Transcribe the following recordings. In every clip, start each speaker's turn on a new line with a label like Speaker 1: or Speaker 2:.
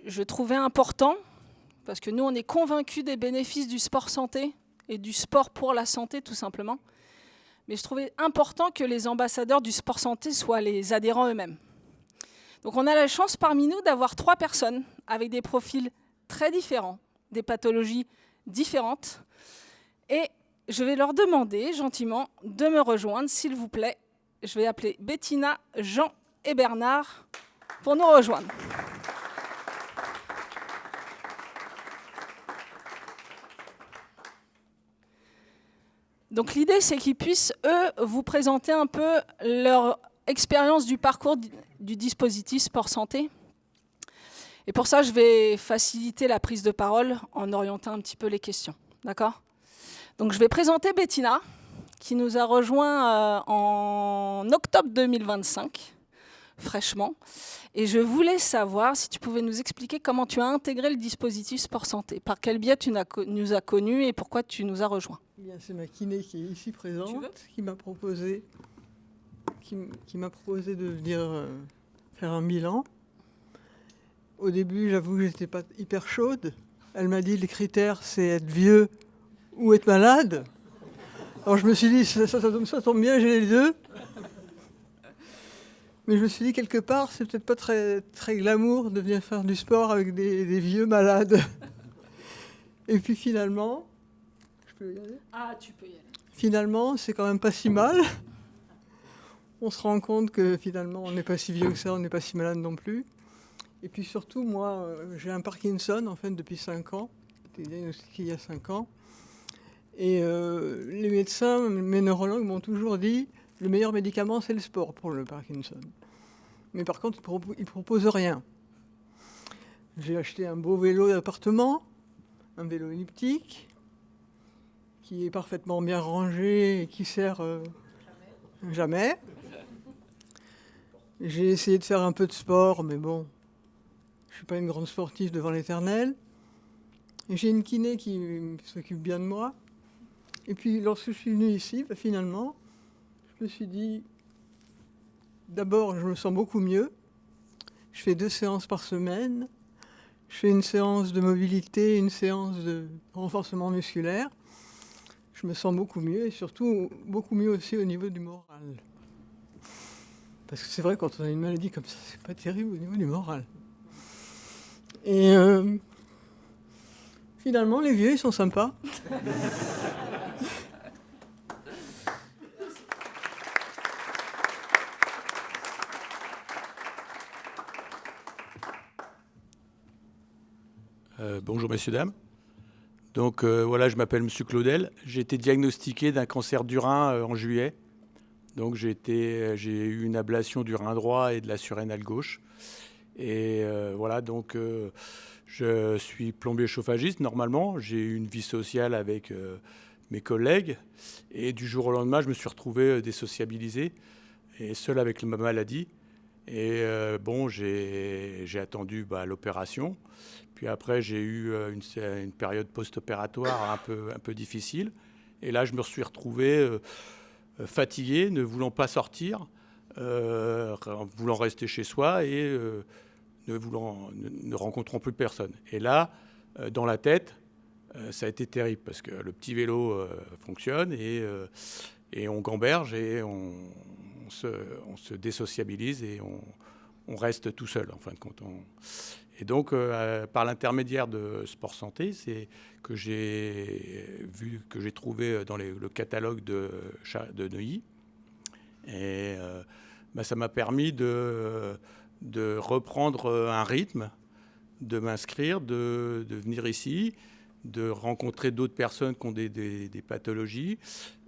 Speaker 1: je trouvais important, parce que nous, on est convaincus des bénéfices du sport santé et du sport pour la santé, tout simplement. Mais je trouvais important que les ambassadeurs du sport santé soient les adhérents eux-mêmes. Donc on a la chance parmi nous d'avoir 3 personnes avec des profils très différents, des pathologies différentes. Et je vais leur demander gentiment de me rejoindre, s'il vous plaît. Je vais appeler Bettina, Jean et Bernard pour nous rejoindre. Donc l'idée, c'est qu'ils puissent, eux, vous présenter un peu leur expérience du parcours du dispositif Sport Santé. Et pour ça, je vais faciliter la prise de parole en orientant un petit peu les questions. D'accord ? Donc je vais présenter Bettina, qui nous a rejoint en octobre 2025, fraîchement. Et je voulais savoir si tu pouvais nous expliquer comment tu as intégré le dispositif Sport Santé. Par quel biais tu nous as connus et pourquoi tu nous as rejoints.
Speaker 2: Bien, c'est ma kiné qui est ici présente, qui m'a proposé de venir faire un bilan. Au début, j'avoue que je n'étais pas hyper chaude. Elle m'a dit les critères, c'est être vieux ou être malade. Alors je me suis dit, ça tombe bien, j'ai les deux. Mais je me suis dit, quelque part, c'est peut-être pas très, très glamour de venir faire du sport avec des vieux malades. Et puis finalement... Je peux y aller ?
Speaker 1: Ah, tu peux y aller.
Speaker 2: Finalement, c'est quand même pas si mal. On se rend compte que finalement, on n'est pas si vieux que ça, on n'est pas si malade non plus. Et puis surtout, moi, j'ai un Parkinson, en fait, depuis 5 ans. J'ai été diagnostiqué il y a 5 ans. Et les médecins, mes neurologues m'ont toujours dit, le meilleur médicament, c'est le sport pour le Parkinson. Mais par contre, ils ne proposent rien. J'ai acheté un beau vélo d'appartement, un vélo elliptique, qui est parfaitement bien rangé et qui sert jamais. J'ai essayé de faire un peu de sport, mais bon, je ne suis pas une grande sportive devant l'éternel. Et j'ai une kiné qui s'occupe bien de moi. Et puis, lorsque je suis venu ici, finalement, je me suis dit, d'abord, je me sens beaucoup mieux. Je fais 2 séances par semaine. Je fais une séance de mobilité, une séance de renforcement musculaire. Je me sens beaucoup mieux et surtout beaucoup mieux aussi au niveau du moral. Parce que c'est vrai, quand on a une maladie comme ça, c'est pas terrible au niveau du moral. Et finalement, les vieux, ils sont sympas.
Speaker 3: Bonjour messieurs, dames. Donc voilà, je m'appelle Monsieur Claudel. J'ai été diagnostiqué d'un cancer du rein en juillet. Donc j'ai eu une ablation du rein droit et de la surrénale gauche. Et voilà, donc je suis plombier chauffagiste normalement. J'ai eu une vie sociale avec mes collègues. Et du jour au lendemain, je me suis retrouvé désociabilisé et seul avec ma maladie. Et bon, j'ai attendu l'opération. Puis après, j'ai eu une période post-opératoire un peu difficile. Et là, je me suis retrouvé fatigué, ne voulant pas sortir, voulant rester chez soi et ne rencontrant plus personne. Et là, dans la tête, ça a été terrible parce que le petit vélo fonctionne et on gamberge et on se désociabilise et on reste tout seul en fin de compte. Et donc, par l'intermédiaire de Sport Santé, c'est que j'ai trouvé dans le catalogue de Neuilly. Et ça m'a permis de reprendre un rythme, de m'inscrire, de venir ici, de rencontrer d'autres personnes qui ont des pathologies,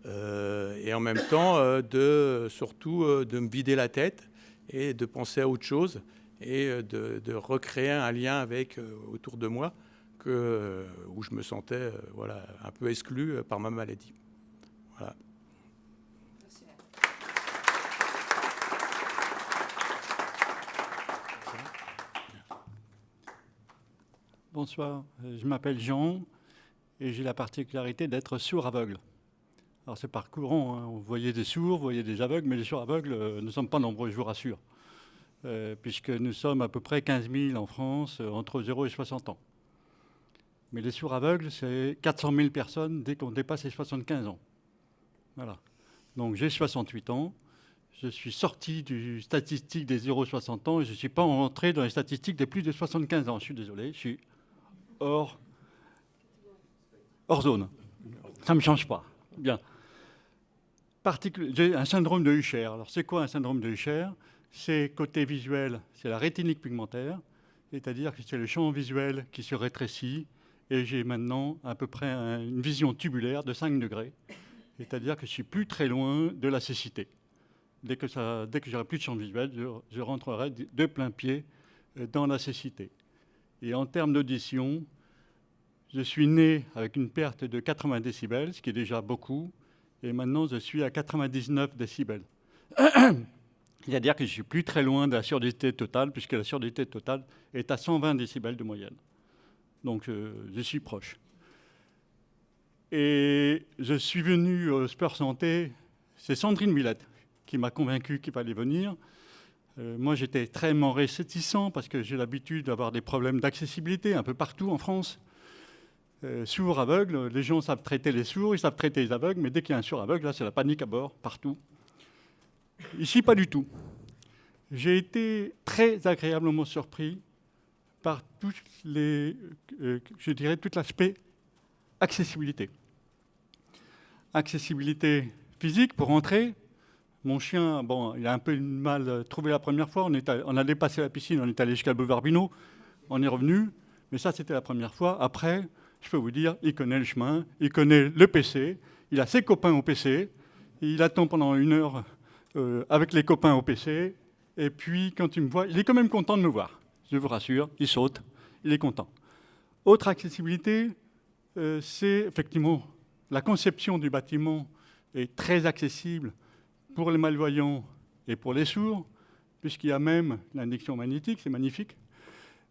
Speaker 3: et en même temps, surtout de me vider la tête et de penser à autre chose et de recréer un lien avec autour de moi où je me sentais un peu exclu par ma maladie. Voilà.
Speaker 4: Bonsoir, je m'appelle Jean et j'ai la particularité d'être sourd-aveugle. Alors c'est par courant, hein. Vous voyez des sourds, vous voyez des aveugles, mais les sourds-aveugles ne sont pas nombreux, je vous rassure. puisque nous sommes à peu près 15 000 en France, entre 0 et 60 ans. Mais les sourds-aveugles, c'est 400 000 personnes dès qu'on dépasse les 75 ans. Voilà. Donc j'ai 68 ans. Je suis sorti du statistique des 0-60 ans et je ne suis pas entré dans les statistiques des plus de 75 ans. Je suis désolé, je suis hors zone. Ça ne me change pas. Bien. J'ai un syndrome de Usher. Alors c'est quoi un syndrome de Usher? C'est côté visuel, c'est la rétinique pigmentaire, c'est-à-dire que c'est le champ visuel qui se rétrécit et j'ai maintenant à peu près une vision tubulaire de 5 degrés, c'est-à-dire que je ne suis plus très loin de la cécité. Dès que j'aurai plus de champ visuel, je rentrerai de plein pied dans la cécité. Et en termes d'audition, je suis né avec une perte de 80 décibels, ce qui est déjà beaucoup, et maintenant je suis à 99 décibels. C'est-à-dire que je ne suis plus très loin de la surdité totale, puisque la surdité totale est à 120 décibels de moyenne. Donc je suis proche. Et je suis venu au Sport Santé, c'est Sandrine Millette qui m'a convaincu qu'il fallait venir. Moi, j'étais extrêmement réticent parce que j'ai l'habitude d'avoir des problèmes d'accessibilité un peu partout en France. Sourds, aveugles, les gens savent traiter les sourds, ils savent traiter les aveugles, mais dès qu'il y a un sourd aveugle, là, c'est la panique à bord, partout. Ici, pas du tout. J'ai été très agréablement surpris par je dirais, tout l'aspect accessibilité. Accessibilité physique pour entrer. Mon chien, bon, il a un peu mal trouvé la première fois. On a dépassé la piscine, on est allé jusqu'à Boulevard Binot, on est revenu. Mais ça, c'était la première fois. Après, je peux vous dire, il connaît le chemin, il connaît le PC, il a ses copains au PC, il attend pendant 1 heure avec les copains au PC. Et puis, quand il me voit, il est quand même content de me voir. Je vous rassure, il saute, il est content. Autre accessibilité, c'est effectivement la conception du bâtiment est très accessible pour les malvoyants et pour les sourds, puisqu'il y a même l'indication magnétique, c'est magnifique.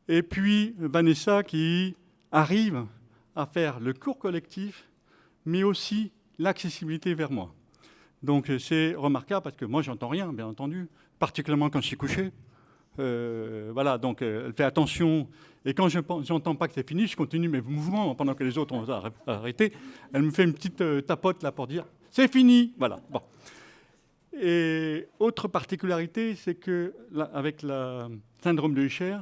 Speaker 4: Et puis Vanessa qui arrive à faire le cours collectif, mais aussi l'accessibilité vers moi. Donc c'est remarquable parce que moi, j'entends rien, bien entendu, particulièrement quand je suis couché. Voilà, donc elle fait attention. Et quand je n'entends pas que c'est fini, je continue mes mouvements pendant que les autres ont arrêté. Elle me fait une petite tapote là pour dire « c'est fini ». Voilà, bon. Et autre particularité, c'est qu'avec le syndrome de Usher,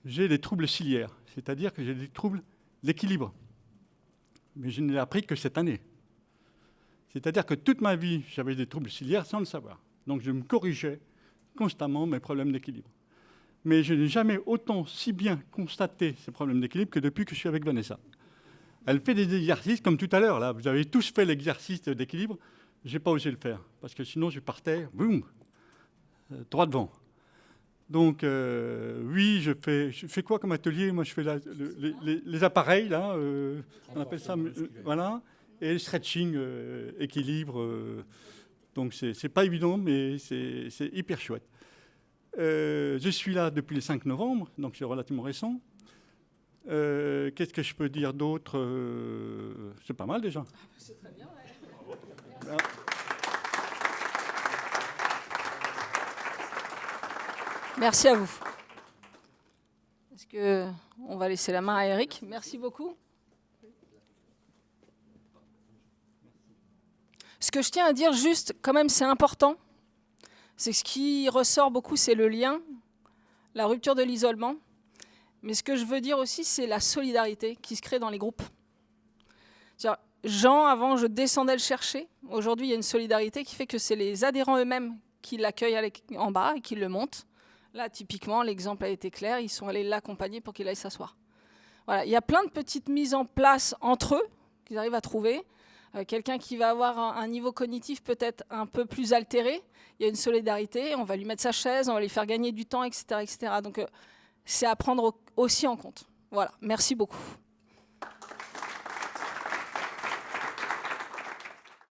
Speaker 4: j'ai des troubles ciliaires, c'est-à-dire que j'ai des troubles d'équilibre. Mais je ne l'ai appris que cette année. C'est-à-dire que toute ma vie, j'avais des troubles ciliaires sans le savoir. Donc je me corrigeais constamment mes problèmes d'équilibre. Mais je n'ai jamais autant si bien constaté ces problèmes d'équilibre que depuis que je suis avec Vanessa. Elle fait des exercices, comme tout à l'heure, là. Vous avez tous fait l'exercice d'équilibre. Je n'ai pas osé le faire, parce que sinon je partais, boum, droit devant. Donc, oui, je fais quoi comme atelier? Moi, je fais les appareils, là, on appelle ça, voilà, et le stretching, équilibre. Donc, c'est pas évident, mais c'est hyper chouette. Je suis là depuis le 5 novembre, donc c'est relativement récent. Qu'est-ce que je peux dire d'autre? C'est pas mal, déjà.
Speaker 1: C'est très bien, ouais. Merci à vous. Est-ce qu'on va laisser la main à Eric? Merci beaucoup. Ce que je tiens à dire juste, quand même, c'est important, c'est que ce qui ressort beaucoup, c'est le lien, la rupture de l'isolement. Mais ce que je veux dire aussi, c'est la solidarité qui se crée dans les groupes. C'est-à-dire, Jean, avant, je descendais le chercher. Aujourd'hui, il y a une solidarité qui fait que c'est les adhérents eux-mêmes qui l'accueillent en bas et qui le montent. Là, typiquement, l'exemple a été clair. Ils sont allés l'accompagner pour qu'il aille s'asseoir. Voilà. Il y a plein de petites mises en place entre eux qu'ils arrivent à trouver. Quelqu'un qui va avoir un niveau cognitif peut-être un peu plus altéré, il y a une solidarité. On va lui mettre sa chaise, on va lui faire gagner du temps, etc. etc. Donc, c'est à prendre aussi en compte. Voilà. Merci beaucoup.